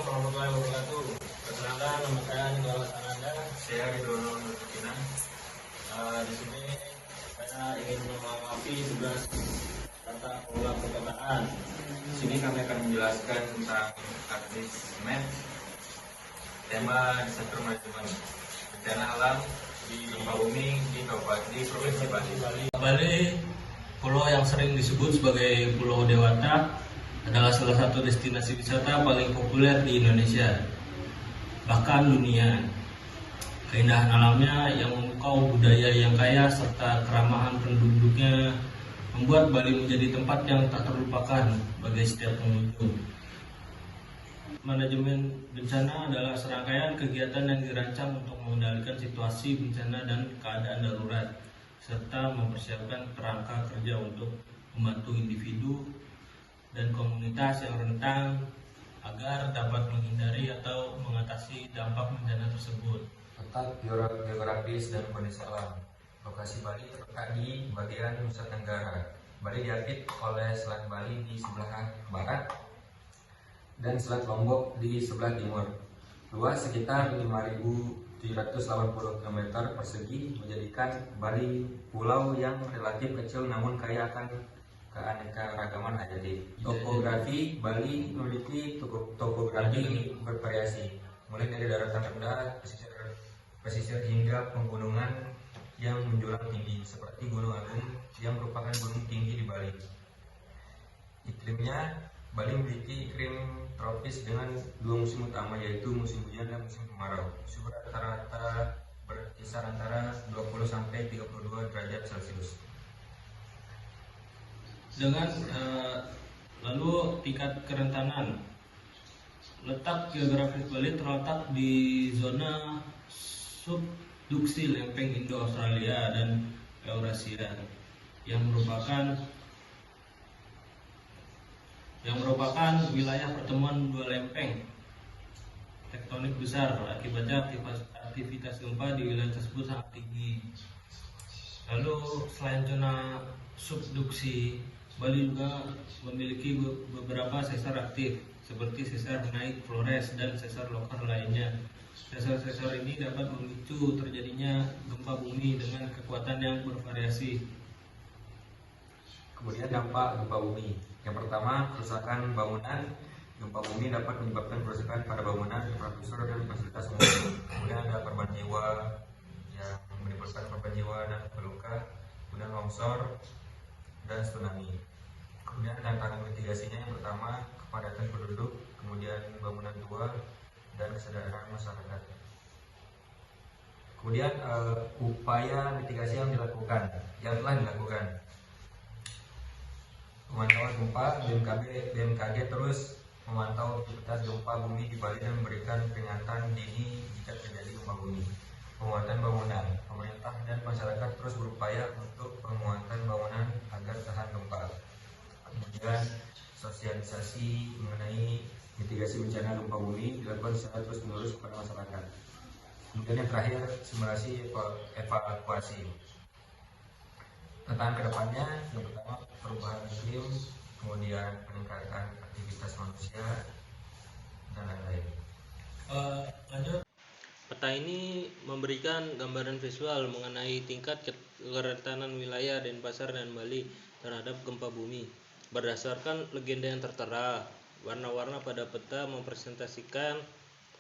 warahmatullahi wabarakatuh. Perkenalkan, nama saya Nicholas Ananda. Saya Ridono Nurkina. Di sini saya ingin menanggapi tugas tata kelola perkotaan. Di sini kami akan menjelaskan tentang Artis Med, tema disaster manajemen bencana alam di gempa bumi di Kabupaten di Provinsi Bali. Bali, pulau yang sering disebut sebagai Pulau Dewata, adalah salah satu destinasi wisata paling populer di Indonesia, bahkan dunia. Keindahan alamnya yang memukau, budaya yang kaya, serta keramahan penduduknya membuat Bali menjadi tempat yang tak terlupakan bagi setiap pengunjung. Manajemen bencana adalah serangkaian kegiatan yang dirancang untuk mengendalikan situasi bencana dan keadaan darurat, serta mempersiapkan kerangka kerja untuk membantu individu dan komunitas yang rentan agar dapat menghindari atau mengatasi dampak bencana tersebut. Tentang geografis dan kondisi alam. Lokasi Bali terletak di bagian Nusa Tenggara. Bali diapit oleh Selat Bali di sebelah barat dan Selat Lombok di sebelah timur. Luas sekitar 5.780 km persegi, menjadikan Bali pulau yang relatif kecil namun kaya akan keanekaragaman hayati. Topografi Bali memiliki topografi bervariasi, mulai dari daratan rendah, pesisir hingga pegunungan yang menjulang tinggi, seperti Gunung Agung yang merupakan gunung tinggi di Bali. Iklimnya, Bali memiliki iklim tropis dengan dua musim utama, yaitu musim hujan dan musim kemarau. Suhu rata-rata berkisar antara 20 sampai 32 derajat Celcius. Dengan lalu tingkat kerentanan. Letak geografis Bali terletak di zona subduksi lempeng Indo-Australia dan Eurasia yang merupakan wilayah pertemuan dua lempeng tektonik besar. Akibatnya aktivitas gempa di wilayah tersebut sangat tinggi. Lalu selain zona subduksi, Bali juga memiliki beberapa sesar aktif seperti sesar naik Flores dan sesar lokal lainnya. Sesar-sesar ini dapat memicu terjadinya gempa bumi dengan kekuatan yang bervariasi. Kemudian dampak gempa bumi. Yang pertama, kerusakan bangunan. Gempa bumi dapat menyebabkan kerusakan pada bangunan, infrastruktur, dan fasilitas umum. Kemudian ada korban jiwa yang menimbulkan korban jiwa dan luka, kemudian longsor dan tsunami. Kemudian tantangan mitigasinya, yang pertama kepadatan penduduk, kemudian bangunan tua, dan kesadaran masyarakat. Kemudian upaya mitigasi yang telah dilakukan. Pemantauan gempa, BMKG terus memantau aktivitas gempa bumi di Bali dan memberikan peringatan dini jika terjadi gempa bumi. Penguatan bangunan, pemerintah dan masyarakat terus berupaya untuk penguatan bangunan agar tahan gempa. Kemudian sosialisasi mengenai mitigasi bencana gempa bumi dilakukan secara terus-menerus kepada masyarakat. Kemudian yang terakhir, simulasi evakuasi. Tantangan kedepannya, yang pertama perubahan iklim, kemudian peningkatan aktivitas manusia, dan lain-lain. Lanjut. Peta ini memberikan gambaran visual mengenai tingkat kerentanan wilayah Denpasar dan Bali terhadap gempa bumi. Berdasarkan legenda yang tertera, warna-warna pada peta mempresentasikan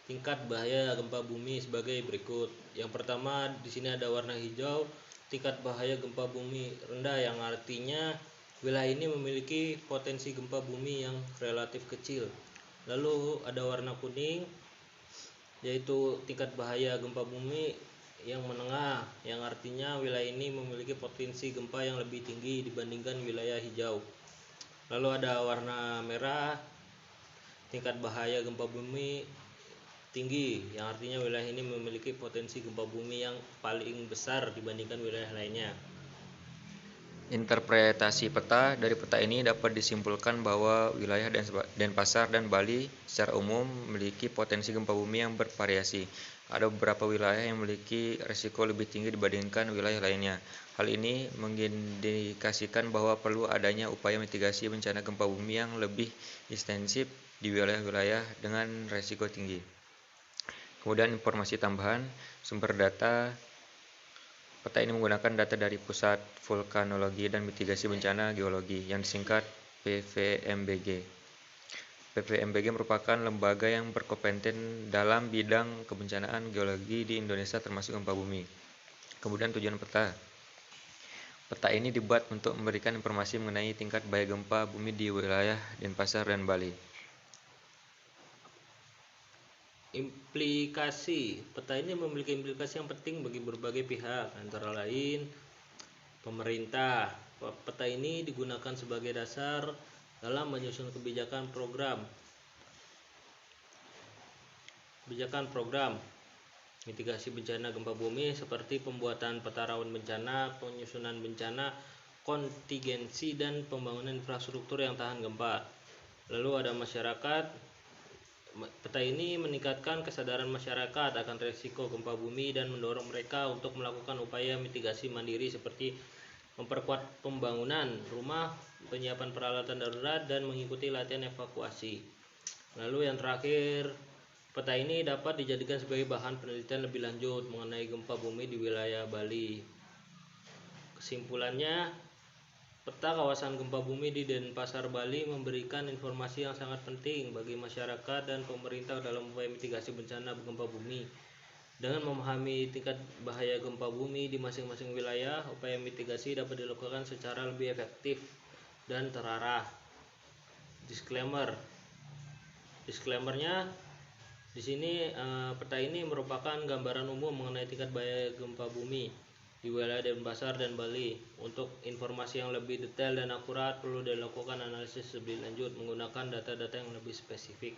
tingkat bahaya gempa bumi sebagai berikut. Yang pertama, di sini ada warna hijau, tingkat bahaya gempa bumi rendah, yang artinya wilayah ini memiliki potensi gempa bumi yang relatif kecil. Lalu ada warna kuning, yaitu tingkat bahaya gempa bumi yang menengah, yang artinya wilayah ini memiliki potensi gempa yang lebih tinggi dibandingkan wilayah hijau. Lalu ada warna merah, tingkat bahaya gempa bumi tinggi, yang artinya wilayah ini memiliki potensi gempa bumi yang paling besar dibandingkan wilayah lainnya. Interpretasi peta. Dari peta ini dapat disimpulkan bahwa wilayah Denpasar dan Bali secara umum memiliki potensi gempa bumi yang bervariasi. Ada beberapa wilayah yang memiliki risiko lebih tinggi dibandingkan wilayah lainnya. Hal ini mengindikasikan bahwa perlu adanya upaya mitigasi bencana gempa bumi yang lebih intensif di wilayah-wilayah dengan resiko tinggi. Kemudian informasi tambahan, sumber data peta ini menggunakan data dari Pusat Vulkanologi dan Mitigasi Bencana Geologi yang disingkat PVMBG. PVMBG merupakan lembaga yang berkompeten dalam bidang kebencanaan geologi di Indonesia termasuk gempa bumi. Kemudian tujuan peta. Peta ini dibuat untuk memberikan informasi mengenai tingkat bahaya gempa bumi di wilayah Denpasar dan Bali. Implikasi. Peta ini memiliki implikasi yang penting bagi berbagai pihak, antara lain pemerintah. Peta ini digunakan sebagai dasar dalam menyusun kebijakan program mitigasi bencana gempa bumi seperti pembuatan peta rawan bencana, penyusunan bencana, kontingensi, dan pembangunan infrastruktur yang tahan gempa. Lalu ada masyarakat. Peta ini meningkatkan kesadaran masyarakat akan risiko gempa bumi dan mendorong mereka untuk melakukan upaya mitigasi mandiri seperti memperkuat pembangunan rumah, penyiapan peralatan darurat, dan mengikuti latihan evakuasi. Lalu yang terakhir, peta ini dapat dijadikan sebagai bahan penelitian lebih lanjut mengenai gempa bumi di wilayah Bali. Kesimpulannya, peta kawasan gempa bumi di Denpasar, Bali memberikan informasi yang sangat penting bagi masyarakat dan pemerintah dalam upaya mitigasi bencana gempa bumi. Dengan memahami tingkat bahaya gempa bumi di masing-masing wilayah, upaya mitigasi dapat dilakukan secara lebih efektif dan terarah. Disclaimernya di sini, peta ini merupakan gambaran umum mengenai tingkat bahaya gempa bumi di wilayah Denpasar dan Bali. Untuk informasi yang lebih detail dan akurat perlu dilakukan analisis lebih lanjut menggunakan data-data yang lebih spesifik.